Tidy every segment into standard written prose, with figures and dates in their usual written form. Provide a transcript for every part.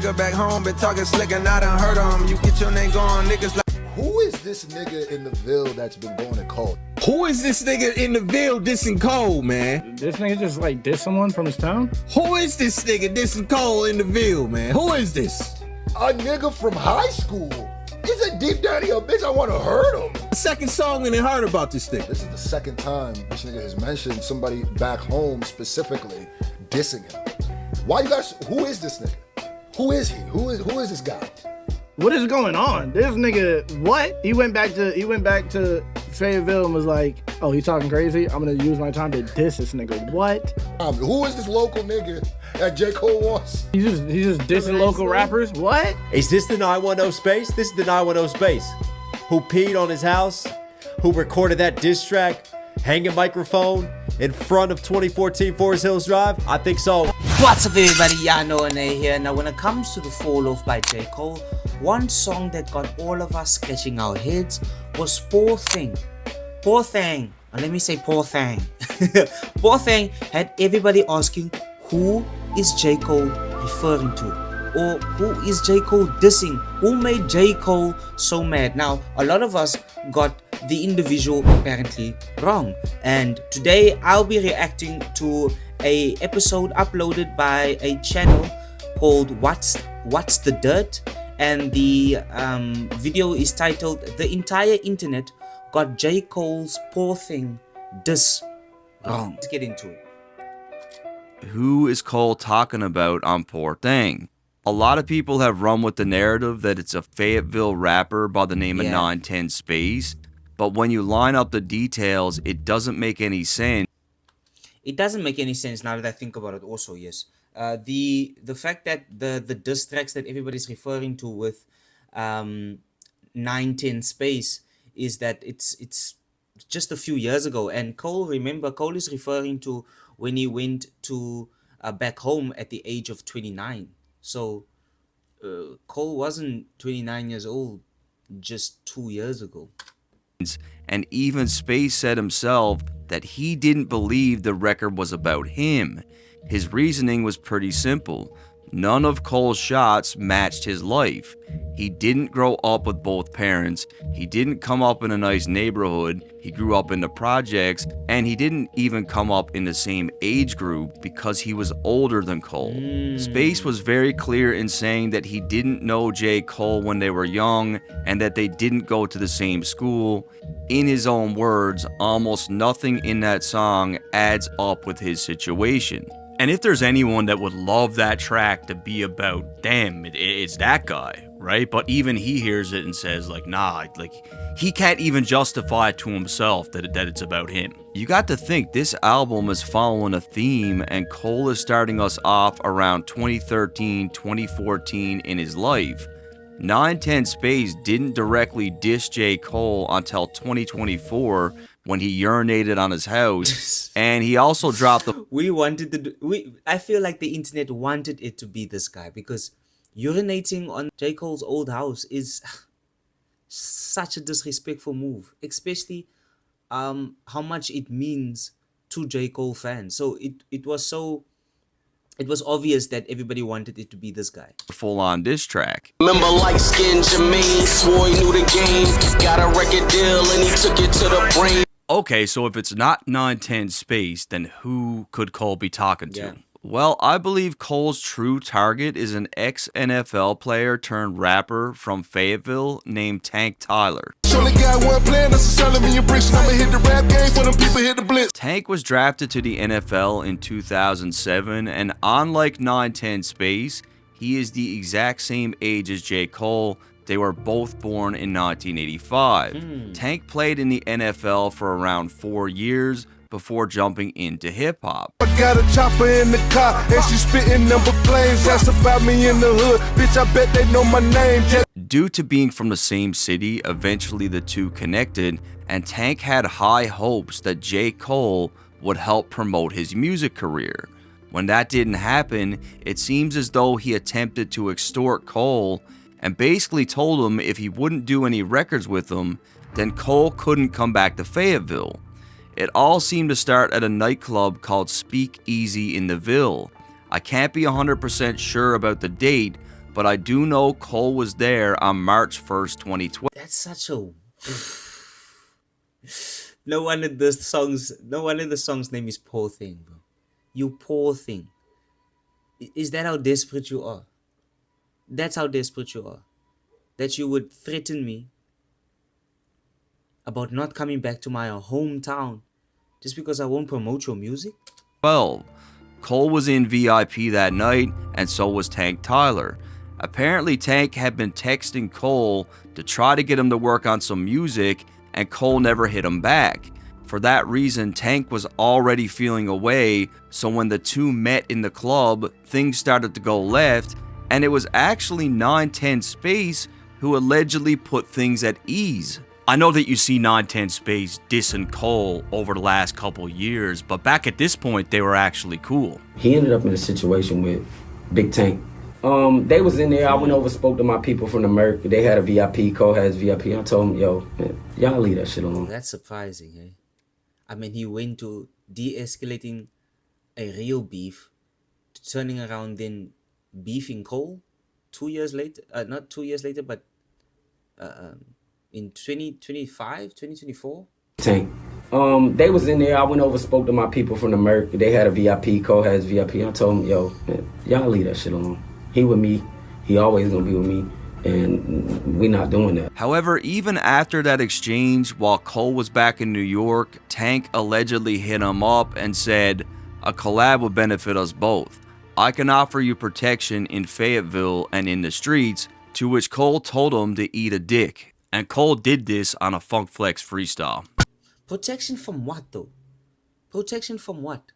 nigga back home been talking slick and I done heard him. You get your name gone, niggas like. Who is this nigga in the Ville that's been going to Cole? Who is this nigga in the Ville dissing Cole, man? This nigga just like diss someone from his town? Who is this nigga dissing Cole in the Ville, man? Who is this? A nigga from high school. He's a deep down here, bitch. I want to hurt him. The second song and then heard about this nigga. This is the second time this nigga has mentioned somebody back home specifically dissing him. Why you guys? Who is this nigga? Who is he? Who is this guy? What is going on? This nigga, what? He went back to Fayetteville and was like, oh, he's talking crazy? I'm gonna use my time to diss this nigga. What? Who is this local nigga that J. Cole wants? He's just dissing local rappers? What? Is this the 910 space? This is the 910 space. Who peed on his house? Who recorded that diss track? Hanging microphone in front of 2014 Forest Hills Drive? I think so. What's up everybody, Yano and A here. Now when it comes to the Fall Off by J. Cole, one song that got all of us scratching our heads was Poor Thing. Poor Thang. Let me say Poor Thang. Poor Thang had everybody asking, who is J. Cole referring to? Or who is J. Cole dissing? Who made J. Cole so mad? Now, a lot of us got the individual apparently wrong. And today I'll be reacting to a episode uploaded by a channel called What's the Dirt? And the video is titled The Entire Internet Got J. Cole's Poor Thing Diss Wrong. Let's get into it. Who is Cole talking about on Poor Thing? A lot of people have run with the narrative that it's a Fayetteville rapper by the name of 910 Space, but when you line up the details, it doesn't make any sense. It doesn't make any sense now that I think about it also, yes. The fact that the diss tracks that everybody's referring to with 910 Space is that it's just a few years ago. And Cole, remember, Cole is referring to when he went to back home at the age of 29. So Cole wasn't 29 years old just 2 years ago. And even Space said himself that he didn't believe the record was about him. His reasoning was pretty simple. None of Cole's shots matched his life. He didn't grow up with both parents, he didn't come up in a nice neighborhood, he grew up in the projects, and he didn't even come up in the same age group because he was older than Cole. Space was very clear in saying that he didn't know J. Cole when they were young and that they didn't go to the same school. In his own words, almost nothing in that song adds up with his situation. And if there's anyone that would love that track to be about, damn, it's that guy, right? But even he hears it and says, like, nah, like, he can't even justify it to himself that it's about him. You got to think this album is following a theme, and Cole is starting us off around 2013, 2014 in his life. 910 Space didn't directly diss J. Cole until 2024 when he urinated on his house, and he also dropped the... I feel like the internet wanted it to be this guy, because urinating on J. Cole's old house is such a disrespectful move, especially how much it means to J. Cole fans. So it was obvious that everybody wanted it to be this guy. Full-on diss track. Remember light-skinned Jermaine swore he knew the game, got a record deal and he took it to the brain. Okay, so if it's not 910 Space, then who could Cole be talking to? Yeah. Well, I believe Cole's true target is an ex-NFL player turned rapper from Fayetteville named Thang. Tank was drafted to the NFL in 2007, and unlike 910 Space, he is the exact same age as J. Cole. They were both born in 1985. Tank played in the NFL for around 4 years before jumping into hip-hop. I got a chopper in the car and she spitting number flames. That's about me in the hood. Bitch, I bet they know my name. Due to being from the same city, eventually the two connected, and Tank had high hopes that J. Cole would help promote his music career. When that didn't happen, it seems as though he attempted to extort Cole and basically told him if he wouldn't do any records with him, then Cole couldn't come back to Fayetteville. It all seemed to start at a nightclub called Speak Easy in the Ville. I can't be 100% sure about the date, but I do know Cole was there on March 1st, 2012. That's such a. No wonder the song's name is Poor Thing, bro. You poor thing. Is that how desperate you are? That's how desperate you are. That you would threaten me about not coming back to my hometown just because I won't promote your music? 12. Cole was in VIP that night, and so was Tank Tyler. Apparently, Tank had been texting Cole to try to get him to work on some music, and Cole never hit him back. For that reason, Tank was already feeling away, so when the two met in the club, things started to go left, and it was actually 910 Space who allegedly put things at ease. I know that you see 910 Space dissing Cole over the last couple years, but back at this point, they were actually cool. He ended up in a situation with Big Tank. They was in there. I went over, spoke to my people from the Merc. They had a VIP. Cole has VIP. I told him, yo, man, y'all leave that shit alone. That's surprising, eh? I mean, he went to de-escalating a real beef, to turning around then beefing Cole 2 years later. Not 2 years later, but in 2024. Tank. They was in there. I went over, spoke to my people from the Merc. They had a VIP. Cole has VIP. I told him, yo, man, y'all leave that shit alone. He with me. He always gonna be with me. And we not doing that. However, even after that exchange, while Cole was back in New York, Tank allegedly hit him up and said, a collab would benefit us both. I can offer you protection in Fayetteville and in the streets, to which Cole told him to eat a dick. And Cole did this on a Funk Flex freestyle. Protection from what, though? Protection from what?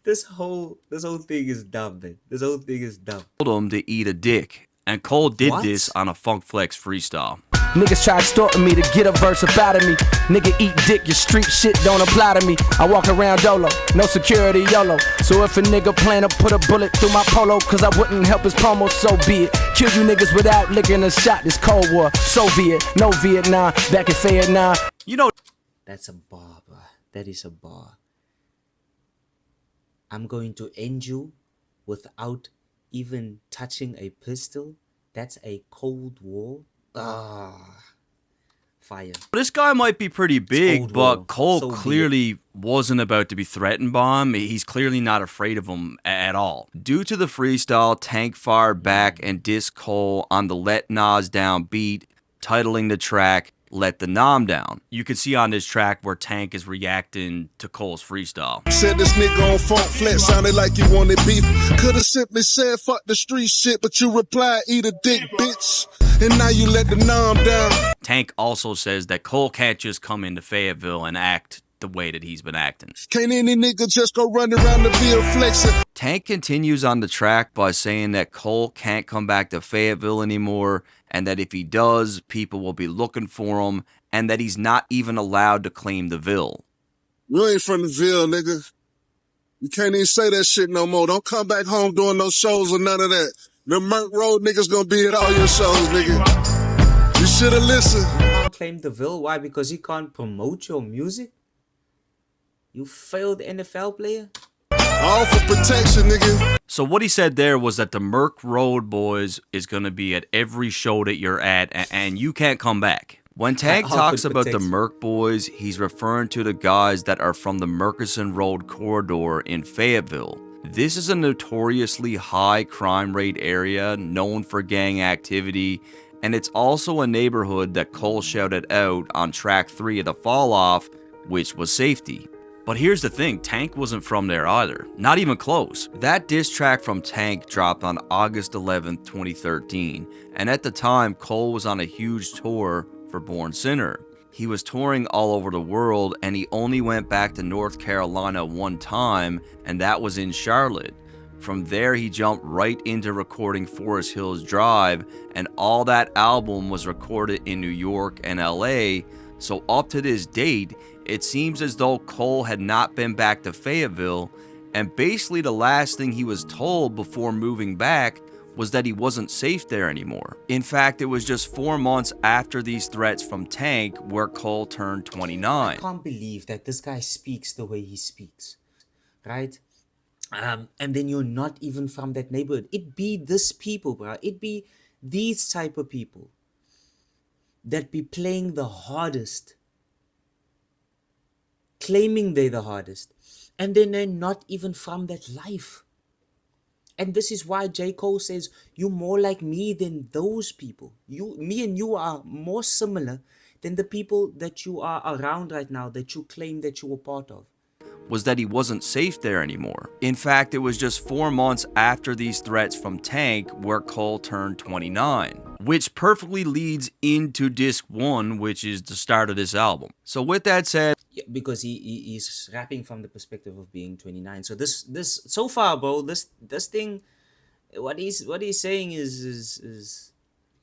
This whole thing is dumb, man. This whole thing is dumb. Told him to eat a dick. And Cole did this on a Funk Flex freestyle. Niggas try extorting me to get a verse up out of me. Nigga eat dick, your street shit don't apply to me. I walk around dolo, no security YOLO. So if a nigga plan to put a bullet through my polo, cause I wouldn't help his promo, so be it. Kill you niggas without licking a shot, this Cold War. Soviet, no Vietnam, back in Vietnam. You know, that's a bar, bro. That is a bar. I'm going to end you without even touching a pistol. That's a Cold War. Fire. This guy might be pretty big, but Cole So clearly wasn't about to be threatened by him. He's clearly not afraid of him at all. Due to the freestyle, Tank fired back and dissed Cole on the Let Nas Down beat, titling the track Let the Nom Down. You can see on this track where Tank is reacting to Cole's freestyle. Said this nigga on Funk Flex sounded like you wanted beef. Could've simply said fuck the street shit, but you replied eat a dick, bitch. And now you let the nom down. Tank also says that Cole can't just come into Fayetteville and act the way that he's been acting. Can't any nigga just go run around the Ville flexing. Tank continues on the track by saying that Cole can't come back to Fayetteville anymore, and that if he does, people will be looking for him, and that he's not even allowed to claim the Ville. You ain't from the Ville, nigga. You can't even say that shit no more. Don't come back home doing no shows or none of that. The Merc Road niggas gonna be at all your shows, nigga. You should've listened. You can't claim the Ville. Why? Because he can't promote your music? You failed NFL player? All for protection, nigga. So what he said there was that the Merc Road Boys is going to be at every show that you're at, and you can't come back. When Tank talks about the Merc Boys, he's referring to the guys that are from the Murchison Road corridor in Fayetteville. This is a notoriously high crime rate area known for gang activity, and it's also a neighborhood that Cole shouted out on track 3 of the Fall Off, which was Safety. But here's the thing, Tank wasn't from there either. Not even close. That diss track from Tank dropped on August 11th, 2013, and at the time, Cole was on a huge tour for Born Sinner. He was touring all over the world, and he only went back to North Carolina one time, and that was in Charlotte. From there, he jumped right into recording Forest Hills Drive, and all that album was recorded in New York and LA, so up to this date, it seems as though Cole had not been back to Fayetteville, and basically the last thing he was told before moving back was that he wasn't safe there anymore. In fact, it was just 4 months after these threats from Tank where Cole turned 29. I can't believe that this guy speaks the way he speaks, right? and then you're not even from that neighborhood. It be this people, bro. It be these type of people that be playing the hardest, claiming they're the hardest, and then they're not even from that life. And this is why J. Cole says, you're more like me than those people. Me and you are more similar than the people that you are around right now, that you claim that you were part of. Was that he wasn't safe there anymore. In fact, it was just 4 months after these threats from Tank where Cole turned 29, which perfectly leads into disc 1, which is the start of this album. So with that said, Yeah, because he's rapping from the perspective of being 29. So this so far, bro, this thing, what he's saying is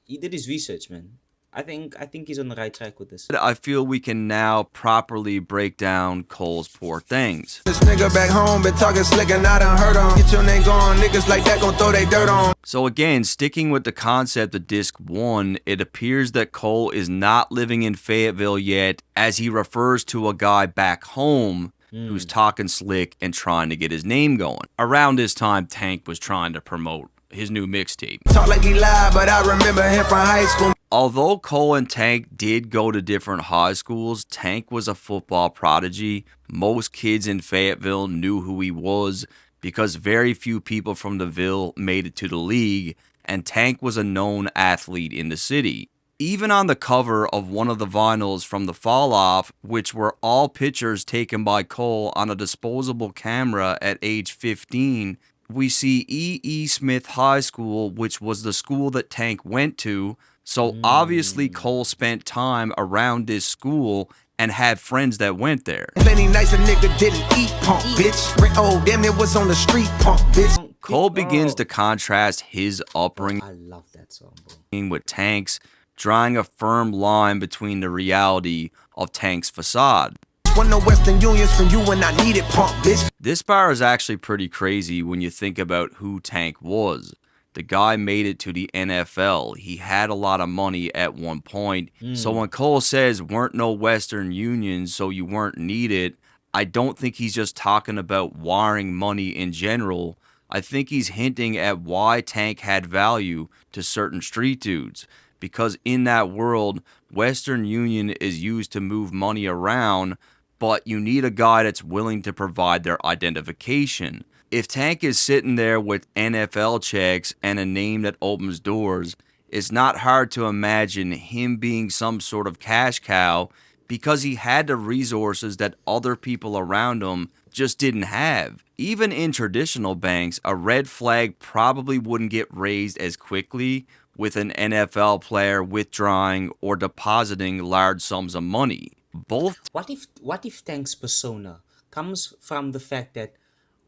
he did his research, man. I think he's on the right track with this. I feel we can now properly break down Cole's Poor Things. This nigga back home been talking slick and I done heard him. Get your name gone, niggas like that gon' throw they dirt on. So again, sticking with the concept of disc 1, it appears that Cole is not living in Fayetteville yet, as he refers to a guy back home who's talking slick and trying to get his name going. Around this time, Tank was trying to promote his new mixtape. Talk like he lied, but I remember him from high school. Although Cole and Tank did go to different high schools, Tank was a football prodigy. Most kids in Fayetteville knew who he was because very few people from the Ville made it to the league, and Tank was a known athlete in the city. Even on the cover of one of the vinyls from the Fall Off, which were all pictures taken by Cole on a disposable camera at age 15, we see E. Smith High School, which was the school that Tank went to. So obviously Cole spent time around this school and had friends that went there. Plenty nights a nigga didn't eat, punk bitch. Oh, damn, it was on the street, punk bitch. Cole begins to contrast his upbringing I love that song, bro. with Tank's, drawing a firm line between the reality of Tank's facade. One no Western Unions from you when I need it, punk bitch. This bar is actually pretty crazy when you think about who Tank was. The guy made it to the NFL. He had a lot of money at one point. So when Cole says weren't no Western Unions, so you weren't needed, I don't think he's just talking about wiring money in general. I think he's hinting at why Tank had value to certain street dudes. Because in that world, Western Union is used to move money around, but you need a guy that's willing to provide their identification. If Tank is sitting there with NFL checks and a name that opens doors, it's not hard to imagine him being some sort of cash cow because he had the resources that other people around him just didn't have. Even in traditional banks, a red flag probably wouldn't get raised as quickly with an NFL player withdrawing or depositing large sums of money. What if Tank's persona comes from the fact that,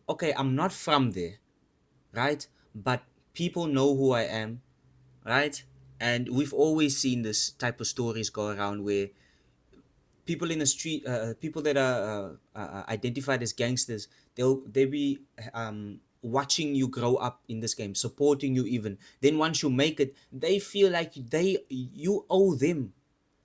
okay, I'm not from there, right? But people know who I am, right? And we've always seen this type of stories go around where people in the street, people that are identified as gangsters, they'll be watching you grow up in this game, supporting you even. Then once you make it, they feel like you owe them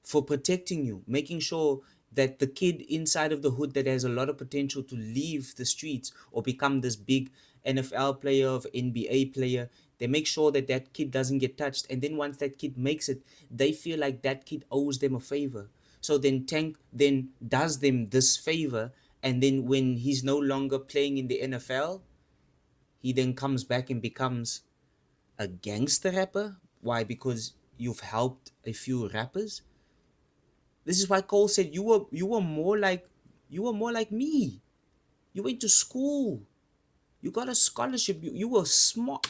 for protecting you, making sure that the kid inside of the hood that has a lot of potential to leave the streets or become this big NFL player or NBA player, they make sure that that kid doesn't get touched. And then once that kid makes it, they feel like that kid owes them a favor. So then Tank then does them this favor, and then when he's no longer playing in the NFL, he then comes back and becomes a gangster rapper. Why? Because you've helped a few rappers. This is why Cole said you were more like me. You went to school. You got a scholarship. You were smart.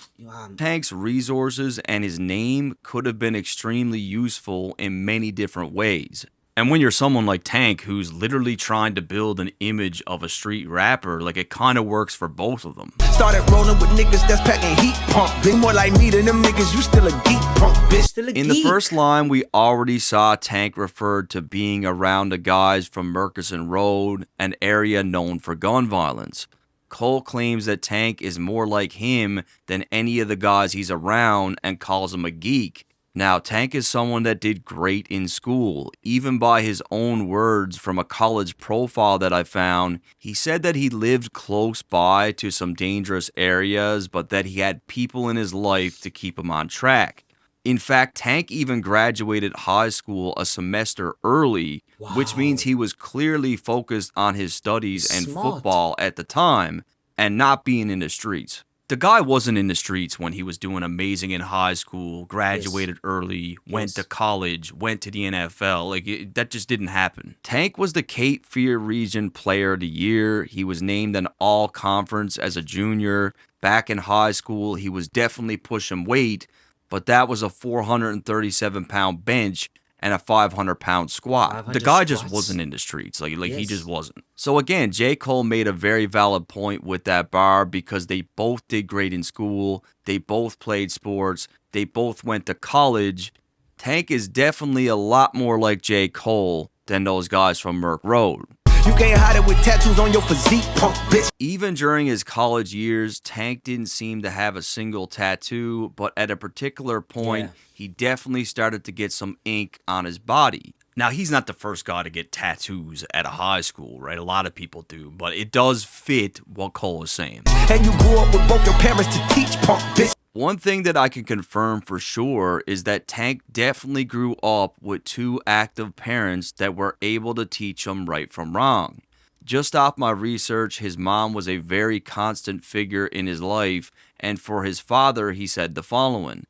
Tank's resources and his name could have been extremely useful in many different ways. And when you're someone like Tank, who's literally trying to build an image of a street rapper, like, it kind of works for both of them. Started rolling with niggas that's packing heat, punk bitch. More like me than them niggas, you still a geek, punk bitch. In the first line, we already saw Tank referred to being around the guys from Murchison Road, an area known for gun violence. Cole claims that Tank is more like him than any of the guys he's around and calls him a geek. Now, Tank is someone that did great in school. Even by his own words from a college profile that I found, he said that he lived close by to some dangerous areas, but that he had people in his life to keep him on track. In fact, Tank even graduated high school a semester early, which means he was clearly focused on his studies and Smart. football at the time and not being in the streets. The guy wasn't in the streets when he was doing amazing in high school, graduated early, went to college, went to the NFL. That just didn't happen. Tank was the Cape Fear Region Player of the Year. He was named an all-conference as a junior. Back in high school, he was definitely pushing weight, but that was a 437-pound bench and a 500-pound squat. 500 The guy just squats. wasn't in the streets. He Yes. just wasn't. So again, J. Cole made a very valid point with that bar because they both did great in school. They both played sports. They both went to college. Tank is definitely a lot more like J. Cole than those guys from Merck Road. You can't hide it with tattoos on your physique, punk bitch. Even during his college years, Tank didn't seem to have a single tattoo, but at a particular point, he definitely started to get some ink on his body. Now, he's not the first guy to get tattoos at a high school, right? A lot of people do, but it does fit what Cole is saying. And you grew up with both your parents to teach, punk bitch. One thing that I can confirm for sure is that Tank definitely grew up with two active parents that were able to teach him right from wrong. Just off my research, his mom was a very constant figure in his life, and for his father, he said the following: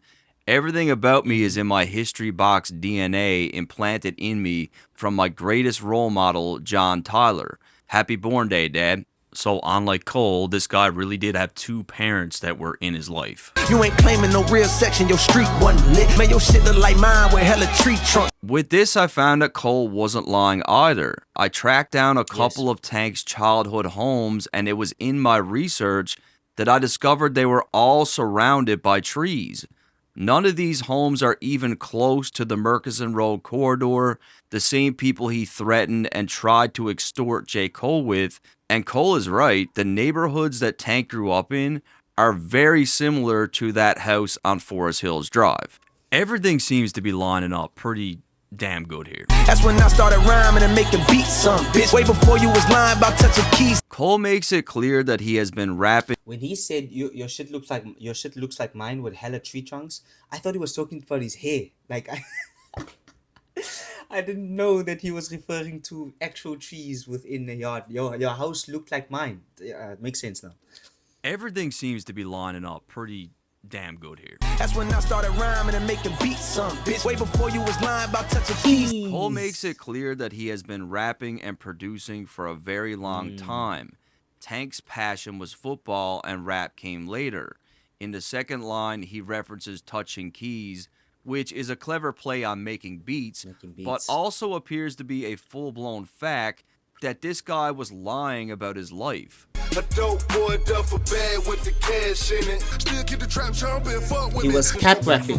"Everything about me is in my history box DNA implanted in me from my greatest role model, John Tyler. Happy born day, Dad." So, unlike Cole, this guy really did have two parents that were in his life. You ain't claiming no real section, your street wasn't lit. Man, your shit look like mine with hella tree trunk. With this, I found that Cole wasn't lying either. I tracked down a couple of Tank's childhood homes, and it was in my research that I discovered they were all surrounded by trees. None of these homes are even close to the Murchison Road corridor, the same people he threatened and tried to extort J. Cole with. And Cole is right, the neighborhoods that Tank grew up in are very similar to that house on Forest Hills Drive. Everything seems to be lining up pretty damn good here. That's when I started rhyming and making beats, son, bitch. Way before you was lying about touching keys. Cole makes it clear that he has been rapping. When he said your shit looks like mine with hella tree trunks, I thought he was talking about his hair. I didn't know that he was referring to actual trees within the yard. Your house looked like mine. It makes sense now. Everything seems to be lining up pretty damn good here. That's when I started rhyming and making beats, son, bitch. Way before you was lying about touching keys. Cole makes it clear that he has been rapping and producing for a very long time. Tank's passion was football and rap came later. In the second line, he references touching keys, which is a clever play on making beats, but also appears to be a full-blown fact that this guy was lying about his life. A dope boy duffel bag with the cash in it. Still keep the trap jumping, fuck with He was cat rapping.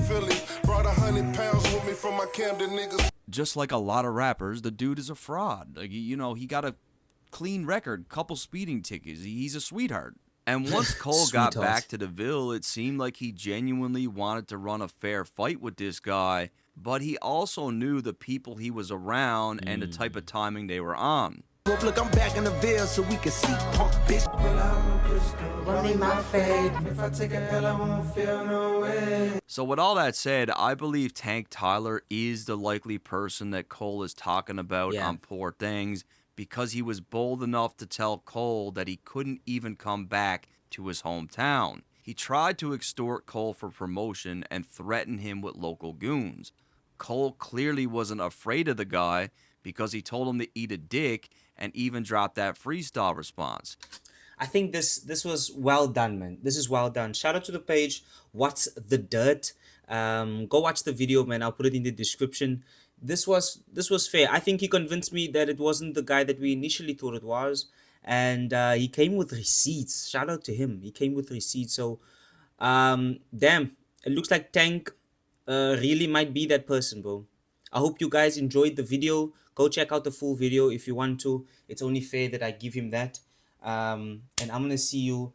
Brought 100 pounds with me from my Camden niggas. Just like a lot of rappers, the dude is a fraud. He got a clean record, couple speeding tickets. He's a sweetheart. And once Cole got back to the Ville, it seemed like he genuinely wanted to run a fair fight with this guy, but he also knew the people he was around and the type of timing they were on. Look, I'm back in the Ville so we can see, punk bitch. If I take a L, I won't feel no way. So with all that said, I believe Tank Tyler is the likely person that Cole is talking about on Poor Things, because he was bold enough to tell Cole that he couldn't even come back to his hometown. He tried to extort Cole for promotion and threaten him with local goons. Cole clearly wasn't afraid of the guy because he told him to eat a dick and even dropped that freestyle response. I think this was well done, man. This is well done. Shout out to the page, What's the Dirt? Go watch the video, man. I'll put it in the description. This was fair. I think he convinced me that it wasn't the guy that we initially thought it was. And he came with receipts. Shout out to him. He came with receipts. So, damn. It looks like Tank really might be that person, bro. I hope you guys enjoyed the video. Go check out the full video if you want to. It's only fair that I give him that. And I'm going to see you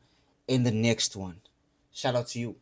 in the next one. Shout out to you.